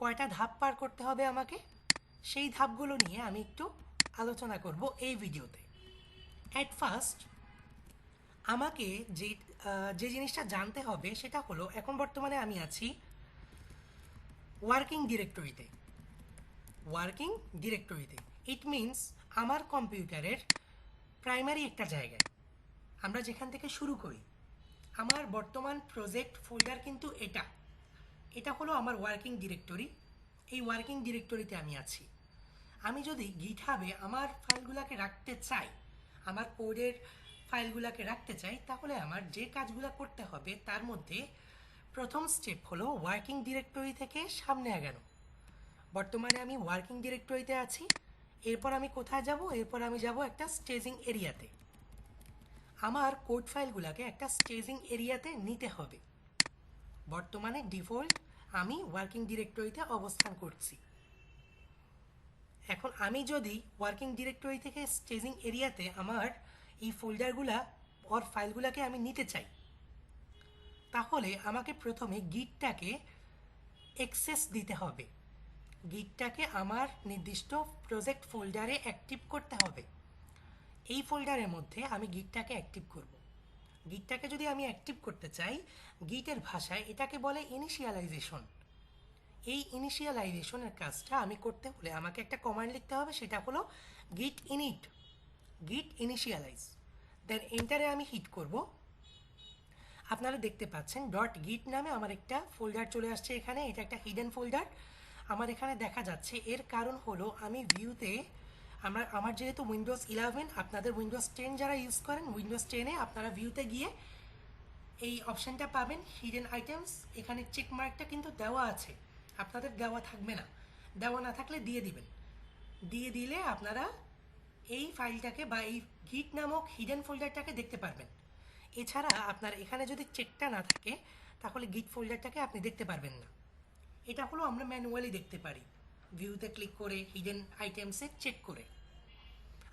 কয়টা ধাপ পার করতে হবে আমাকে, সেই ধাপগুলো নিয়ে আমি একটু আলোচনা করব এই ভিডিওতে। অ্যাট ফার্স্ট আমাকে যে জিনিসটা জানতে হবে সেটা হলো, এখন বর্তমানে আমি আছি ওয়ার্কিং ডিরেক্টরিতে। ইট মিনস আমার কম্পিউটারের প্রাইমারি একটা জায়গায়, আমরা যেখান থেকে শুরু করি। আমার বর্তমান প্রজেক্ট ফোল্ডার কিন্তু এটা হলো আমার ওয়ার্কিং ডিরেক্টরি। এই ওয়ার্কিং ডিরেক্টরিতে আমি আছি। আমি যদি গিটহাবে আমার ফাইলগুলোকে রাখতে চাই, আমার কোডের ফাইলগুলোকে রাখতে চাই, তাহলে আমার যে কাজগুলো করতে হবে তার মধ্যে প্রথম স্টেপ হলো ওয়ার্কিং ডিরেক্টরি থেকে সামনে আগানো। বর্তমানে আমি ওয়ার্কিং ডিরেক্টরিতে আছি। এরপর আমি কোথায় যাব? এরপর আমি যাব একটা স্টেজিং এরিয়াতে। আমার কোড ফাইলগুলোকে একটা স্টেজিং এরিয়াতে নিতে হবে। বর্তমানে ডিফল্ট আমি ওয়ার্কিং ডিরেক্টরিতে অবস্থান করছি। এখন আমি যদি ওয়ার্কিং ডিরেক্টরি থেকে স্টেজিং এরিয়াতে আমার এই ফোল্ডারগুলা ওর ফাইলগুলোকে আমি নিতে চাই, তাহলে আমাকে প্রথমে গিটটাকে অ্যাক্সেস দিতে হবে। গিটটাকে আমার নির্দিষ্ট প্রজেক্ট ফোল্ডারে অ্যাক্টিভ করতে হবে। এই ফোল্ডারের মধ্যে আমি গিটটাকে অ্যাক্টিভ করব। গিটটাকে যদি আমি অ্যাক্টিভ করতে চাই, গিটের ভাষায় এটাকে বলে ইনিশিয়ালাইজেশন। এই ইনিশিয়ালাইজেশনের কাজটা আমি করতে হলে আমাকে একটা কমান্ড লিখতে হবে, সেটা হলো গিট ইনিট, গিট ইনিশিয়ালাইজ। দেন এন্টারে আমি হিট করব। আপনারা দেখতে পাচ্ছেন ডট গিট নামে আমার একটা ফোল্ডার চলে আসছে এখানে। এটা একটা হিডেন ফোল্ডার আমার এখানে দেখা যাচ্ছে। এর কারণ হলো আমি ভিউতে আমার যেহেতু উইন্ডোজ 11, আপনাদের উইন্ডোজ 10 যারা ইউজ করেন, উইন্ডোজ 10-এ আপনারা ভিউতে গিয়ে এই অপশানটা পাবেন হিডেন আইটেমস। এখানে চেক মার্কটা কিন্তু দেওয়া আছে, আপনাদের দেওয়া থাকবে না। দেওয়া না থাকলে দিয়ে দিবেন। দিয়ে দিলে আপনারা এই ফাইলটাকে বা এই গিট নামক হিডেন ফোল্ডারটাকে দেখতে পারবেন। এছাড়া আপনার এখানে যদি চেকটা না থাকে, তাহলে গিট ফোল্ডারটাকে আপনি দেখতে পারবেন না। এটা হলো আমরা ম্যানুয়ালি দেখতে পারি, ভিউতে ক্লিক করে হিডেন আইটেমসে চেক করে।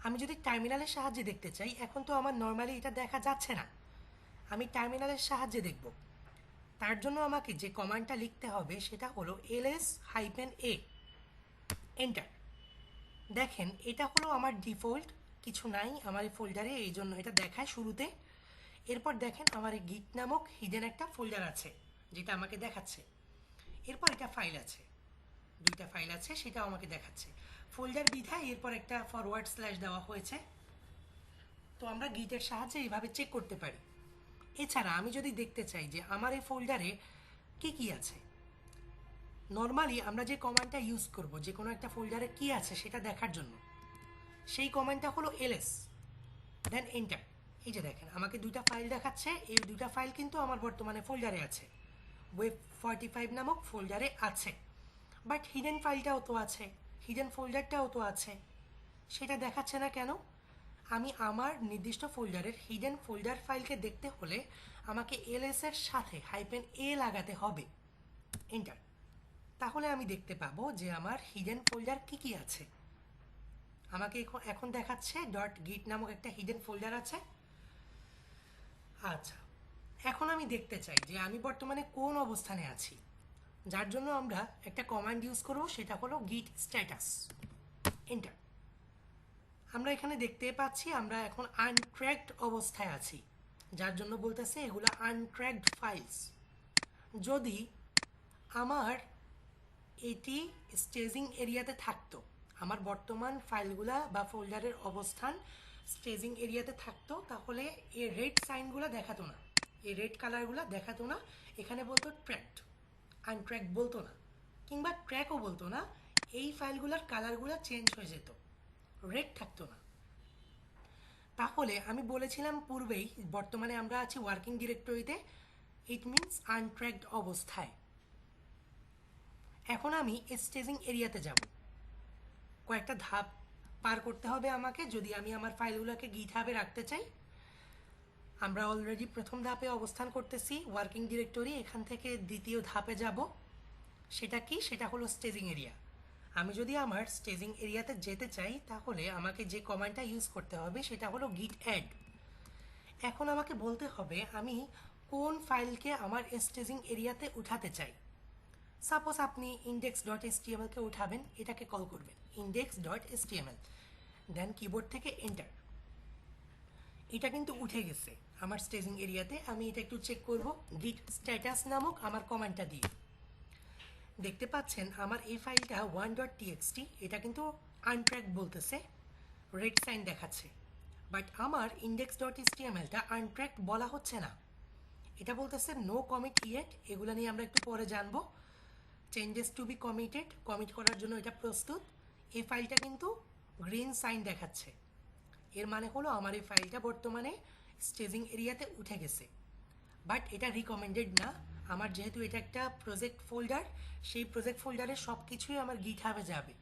আমি যদি টার্মিনালের সাহায্যে দেখতে চাই, এখন তো আমার নর্মালি এটা দেখা যাচ্ছে না, আমি টার্মিনালের সাহায্যে দেখব। তার জন্য আমাকে যে কমান্ডটা লিখতে হবে সেটা হলো ls-a, এন্টার। দেখেন এটা হলো আমার ডিফল্ট, কিছু নাই আমার এই ফোল্ডারে, এই জন্য এটা দেখায় শুরুতে। এরপর দেখেন আমার এই গিট নামক হিডেন একটা ফোল্ডার আছে যেটা আমাকে দেখাচ্ছে। এরপর একটা ফাইল আছে, দুইটা ফাইল আছে, সেটাও আমাকে দেখাচ্ছে। ফোল্ডার বিধায় এরপর একটা ফরওয়ার্ড স্ল্যাশ দেওয়া হয়েছে। তো আমরা গিটের সাহায্যে এইভাবে চেক করতে পারি। এছাড়া আমি যদি দেখতে চাই যে আমার এই ফোল্ডারে কি কি আছে, নর্মালি আমরা যে কমান্ডটা ইউজ করব যে কোনো একটা ফোল্ডারে কি আছে সেটা দেখার জন্য, সেই কমান্ডটা হলো ls, দেন এন্টার। এই যে দেখেন আমাকে দুইটা ফাইল দেখাচ্ছে। এই দুইটা ফাইল কিন্তু আমার বর্তমানে ফোল্ডারে আছে, ওয়েব 45 নামক ফোল্ডারে আছে। বাট হিডেন ফাইলটাও তো আছে, হিডেন ফোল্ডারটাও তো আছে, সেটা দেখাচ্ছে না কেন? আমি আমার নির্দিষ্ট ফোল্ডারের হিডেন ফোল্ডার ফাইলকে দেখতে হলে আমাকে ls এর সাথে -a লাগাতে হবে, এন্টার। তাহলে আমি দেখতে পাবো যে আমার হিডেন ফোল্ডার কি কি আছে। আমাকে এখন দেখাচ্ছে ডট গিট নামক একটা হিডেন ফোল্ডার আছে। আচ্ছা, এখন আমি দেখতে চাই যে আমি বর্তমানে কোন অবস্থানে আছি, যার জন্য আমরা একটা কমান্ড ইউজ করব, সেটা হলো গিট স্ট্যাটাস, এন্টার। আমরা এখানে দেখতে পাচ্ছি আমরা এখন আনট্র্যাকড অবস্থায় আছি, যার জন্য বলতেছে এগুলো আনট্র্যাকড ফাইলস। যদি আমার এটি স্টেজিং এরিয়াতে থাকতো, আমার বর্তমান ফাইলগুলা বা ফোল্ডারের অবস্থান স্টেজিং এরিয়াতে থাকতো, তাহলে এই রেড সাইনগুলো দেখাতো না, এই রেড কালারগুলো দেখাতো না। এখানে বলতো ট্র্যাকড, আনট্র্যাকড বলতো না, কিংবা ট্র্যাকও বলতো না। এই ফাইলগুলোর কালারগুলো চেঞ্জ হয়ে যেত, রেড থাকতো না। তাহলে আমি বলেছিলাম পূর্বেই বর্তমানে আমরা আছি ওয়ার্কিং ডিরেক্টরিতে, ইট মিনস আনট্র্যাকড অবস্থায়। এখন আমি স্টেজিং এরিয়াতে যাব। কয়েকটা ধাপ পার করতে হবে আমাকে যদি আমি আমার ফাইলগুলোকে গিটহাবে রাখতে চাই। আমরা অলরেডি প্রথম ধাপে অবস্থান করতেছি ওয়ার্কিং ডিরেক্টরি, এখান থেকে দ্বিতীয় ধাপে যাব। সেটা কি? সেটা হলো স্টেজিং এরিয়া। আমি যদি আমার স্টেজিং এরিয়াতে যেতে চাই, তাহলে আমাকে যে কমান্ডটা ইউজ করতে হবে সেটা হলো গিট অ্যাড। এখন আমাকে বলতে হবে আমি কোন ফাইলকে আমার স্টেজিং এরিয়াতে উঠাতে চাই। সাপোজ আপনি index.html কে উঠাবেন, এটাকে কল করবেন index.html, দেন কিবোর্ড থেকে এন্টার। এটা কিন্তু উঠে গেছে আমার স্টেজিং এরিয়াতে। আমি এটা একটু চেক করব গিট স্ট্যাটাস নামক আমার কমান্ডটা দিয়ে। দেখতে পাচ্ছেন আমার এই ফাইলটা 1.txt, এটা কিন্তু আনট্র্যাক বলতেছে, রেড সাইন দেখাচ্ছে। বাট আমার index.htmlটা আনট্র্যাক বলা হচ্ছে না, এটা বলতেছে নো কমিট ইয়েট। এগুলো নিয়ে আমরা একটু পরে জানবো। Changes to B committed, commit করার জন্য এটা প্রস্তুত। এই ফাইলটা কিন্তু গ্রিন সাইন দেখাচ্ছে, এর মানে হলো আমার এই ফাইলটা বর্তমানে স্টেজিং এরিয়াতে উঠে গেছে। বাট এটা রিকমেন্ডেড না, আমার যেহেতু এটা একটা প্রজেক্ট ফোল্ডার, সেই প্রজেক্ট ফোল্ডারে সব কিছুই আমার গিটহাবে যাবে,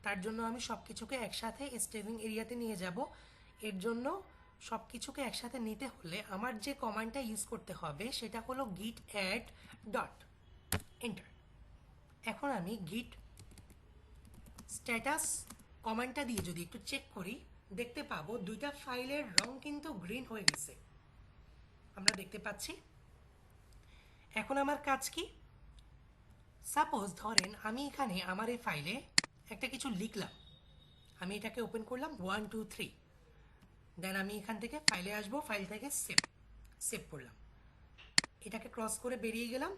তার জন্য আমি সব কিছুকে একসাথে স্টেজিং এরিয়াতে নিয়ে যাব। এর জন্য সব কিছুকে একসাথে নিতে হলে আমার যে কমান্ডটা ইউজ করতে হবে সেটা হলো git add dot enter। এখন আমি git স্ট্যাটাস কমান্ডটা দিয়ে যদি একটু চেক করি, দেখতে পাবো দুইটা ফাইলের রং কিন্তু গ্রিন হয়ে গেছে, আমরা দেখতে পাচ্ছি। এখন আমার কাজ কি? সাপোজ ধরেন আমি এখানে আমার এই ফাইলে একটা কিছু লিখলাম, আমি এটাকে ওপেন করলাম 1 2 3, দেন আমি এখান থেকে ফাইলে আসবো, ফাইল থেকে সেভ করলাম, এটাকে ক্রস করে বেরিয়ে গেলাম।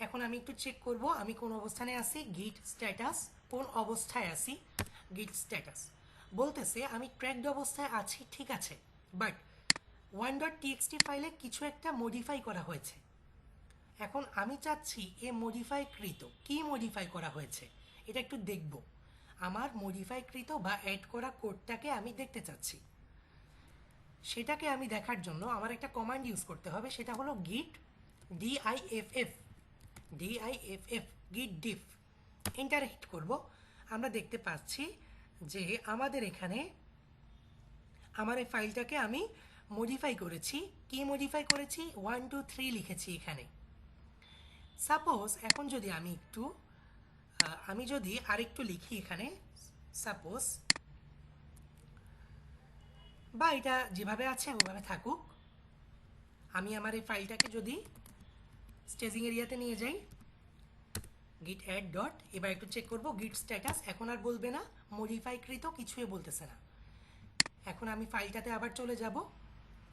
এখন আমি একটু চেক করব আমি কোন অবস্থানে আছি, গিট স্ট্যাটাস, কোন অবস্থায় আছি, গিট স্ট্যাটাস বলতেছে আমি ট্র্যাকড অবস্থায় আছি, ঠিক আছে, বাট 1.txt ফাইলে কিছু একটা মডিফাই করা হয়েছে। এখন আমি চাচ্ছি এ মডিফাই কৃত কি মডিফাই করা হয়েছে এটা একটু দেখব। আমার মডিফাই কৃত বা অ্যাড করা কোডটাকে আমি দেখতে চাচ্ছি। সেটাকে আমি দেখার জন্য আমার একটা কমান্ড ইউজ করতে হবে, সেটা হলো git diff git diff। Enter hit করব। আমরা দেখতে পাচ্ছি যে আমাদের এখানে আমার এই ফাইলটাকে আমি মডিফাই করেছি। কি মডিফাই করেছি? 1 2 3 লিখেছি এখানে। সাপোজ এখন যদি আমি যদি আরেকটু লিখি এখানে, সাপোজ, বা এটা যেভাবে আছে ওভাবে থাকুক, আমি আমার এই ফাইলটাকে যদি স্টেজিং এরিয়াতে নিয়ে যাই, git add dot, এবার একটু চেক করব git স্ট্যাটাস, এখন আর বলবে না মডিফাই কৃত, কিছুই বলতেছে না। এখন আমি ফাইলটাতে আবার চলে যাব।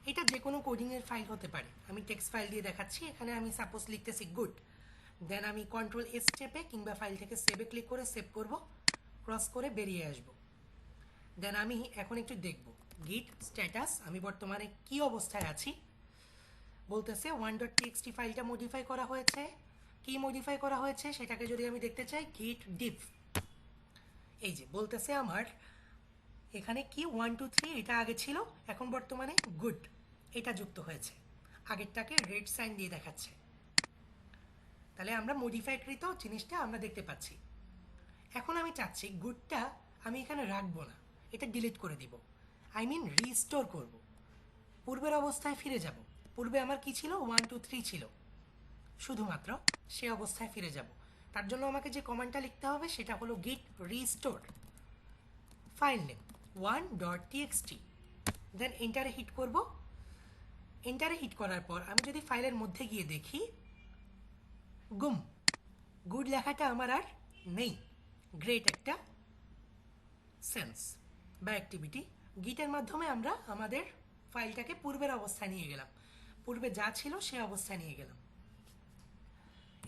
এটা যে কোনো কোডিংয়ের ফাইল হতে পারে, আমি টেক্সট ফাইল দিয়ে দেখাচ্ছি। এখানে আমি সাপোজ লিখতেছি গুড, দেন আমি কন্ট্রোল এস চেপে কিংবা ফাইল থেকে সেভে ক্লিক করে সেভ করব, ক্রস করে বেরিয়ে আসব। দেন আমি এখন একটু দেখব গিট স্ট্যাটাস আমি বর্তমানে কি অবস্থায় আছি। বলতেছে 1.txt ফাইলটা মডিফাই করা হয়েছে। কি মডিফাই করা হয়েছে সেটাকে যদি আমি দেখতে চাই, git diff, এই যে বলতেছে আমার এখানে কি 1 2 3 এটা আগে ছিল, এখন বর্তমানে গুড এটা যুক্ত হয়েছে, আগেরটাকে রেড সাইন দিয়ে দেখাচ্ছে। তাহলে আমরা মডিফাই কৃত জিনিসটা আমরা দেখতে পাচ্ছি। এখন আমি চাচ্ছি গুডটা আমি এখানে রাখবো না, এটা ডিলিট করে দিব, আই মিন রিস্টোর করব, পূর্বের অবস্থায় ফিরে যাব। পূর্বে আমার কি ছিল? 1 2 3 ছিল, শুধুমাত্র সে অবস্থায় ফিরে যাব। তার জন্য আমাকে যে কমান্ডটা লিখতে হবে সেটা হলো git restore file name 1.txt, দেন এন্টারে হিট করব। এন্টারে হিট করার পর আমি যদি ফাইলের মধ্যে গিয়ে দেখি, গুম, গুড লেখাটা আমার আর নেই, গ্রেট একটা সেন্স বা অ্যাক্টিভিটি। গিটের মাধ্যমে আমরা আমাদের ফাইলটাকে পূর্বের অবস্থায় নিয়ে গেলাম, পূর্বে যা ছিল সে অবস্থায় নিয়ে গেলাম।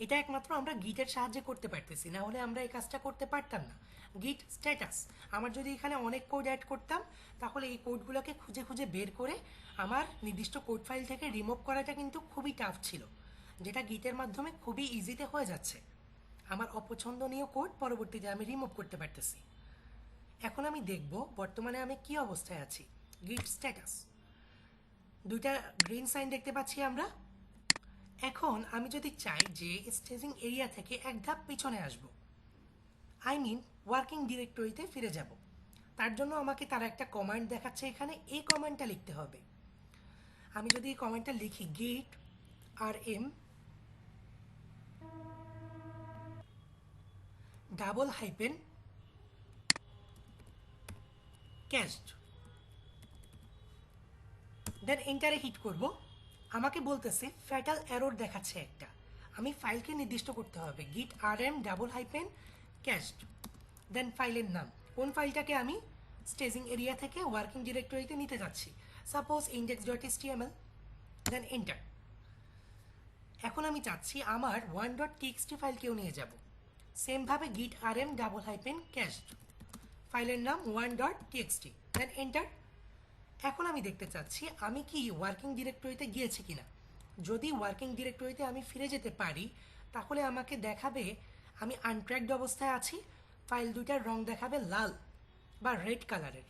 এটা একমাত্র আমরা গিটের সাহায্যে করতে পারতেছি, না হলে আমরা এই কাজটা করতে পারতাম না। গিট স্ট্যাটাস, আমার যদি এখানে অনেক কোড অ্যাড করতাম তাহলে এই কোডগুলোকে খুঁজে খুঁজে বের করে আমার নির্দিষ্ট কোড ফাইল থেকে রিমুভ করাটা কিন্তু খুবই টাফ ছিল, যেটা গিটের মাধ্যমে খুবই ইজিতে হয়ে যাচ্ছে। আমার অপছন্দনীয় কোড পরবর্তীতে আমি রিমুভ করতে পারতেছি। এখন আমি দেখব বর্তমানে আমি কি অবস্থায় আছি। গিট স্ট্যাটাস, দুইটা গ্রিন সাইন দেখতে পাচ্ছি আমরা। এখন আমি যদি চাই যে স্টেজিং এরিয়া থেকে এক ধাপ পিছনে আসব, আই মিন ওয়ার্কিং ডিরেক্টরিতে ফিরে যাব, তার জন্য আমাকে তারা একটা কমান্ড দেখাচ্ছে এখানে, এই কমান্ডটা লিখতে হবে। আমি যদি এই কমান্ডটা লিখি git rm double hyphen cached, then এন্টারে হিট করব। আমাকে বলতেছে ফ্যাটাল এরর দেখাচ্ছে একটা, আমি ফাইলকে নির্দিষ্ট করতে হবে git rm double hyphen cached, then ফাইলের নাম, কোন ফাইলটাকে আমি স্টেজিং এরিয়া থেকে ওয়ার্কিং ডিরেক্টরিতে নিতে যাচ্ছি, সাপোজ index.html, দেন এন্টার। এখন আমি চাচ্ছি আমার 1.txt ফাইলকেও নিয়ে যাব, সেমভাবে git rm double hyphen cast, ফাইলের নাম 1.txt, দেন এন্টার। এখন আমি দেখতে চাচ্ছি আমি কি ওয়ার্কিং ডিরেক্টরিতে গিয়েছি কিনা। যদি ওয়ার্কিং ডিরেক্টরিতে আমি ফিরে যেতে পারি তাহলে আমাকে দেখাবে আমি আনট্র্যাকড অবস্থায় আছি, ফাইল দুইটার রং দেখাবে লাল বা রেড কালারের।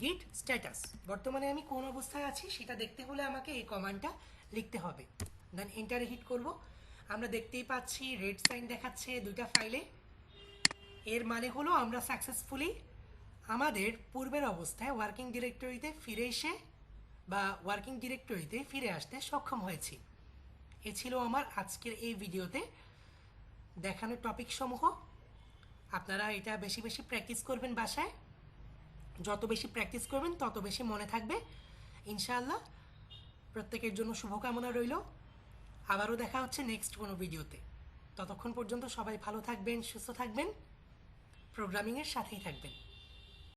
গিট স্ট্যাটাস, বর্তমানে আমি কোন অবস্থায় আছি সেটা দেখতে হলে আমাকে এই কমান্ডটা লিখতে হবে, দেন এন্টারে হিট করব। আমরা দেখতেই পাচ্ছি রেড সাইন দেখাচ্ছে দুইটা ফাইলে, এর মানে হলো আমরা সাকসেসফুলি আমাদের পূর্বের অবস্থায় ওয়ার্কিং ডিরেক্টরিতে ফিরে এসে বা ওয়ার্কিং ডিরেক্টরিতে ফিরে আসতে সক্ষম হয়েছি। এ ছিল আমার আজকের এই ভিডিওতে দেখানো টপিক সমূহ। আপনারা এটা বেশি বেশি প্র্যাকটিস করবেন বাসায়। যত বেশি প্র্যাকটিস করবেন তত বেশি মনে থাকবে ইনশাআল্লাহ। প্রত্যেকের জন্য শুভকামনা রইল। আবারও দেখা হচ্ছে নেক্সট কোনো ভিডিওতে। ততক্ষণ পর্যন্ত সবাই ভালো থাকবেন, সুস্থ থাকবেন, প্রোগ্রামিংয়ের সাথেই থাকবেন।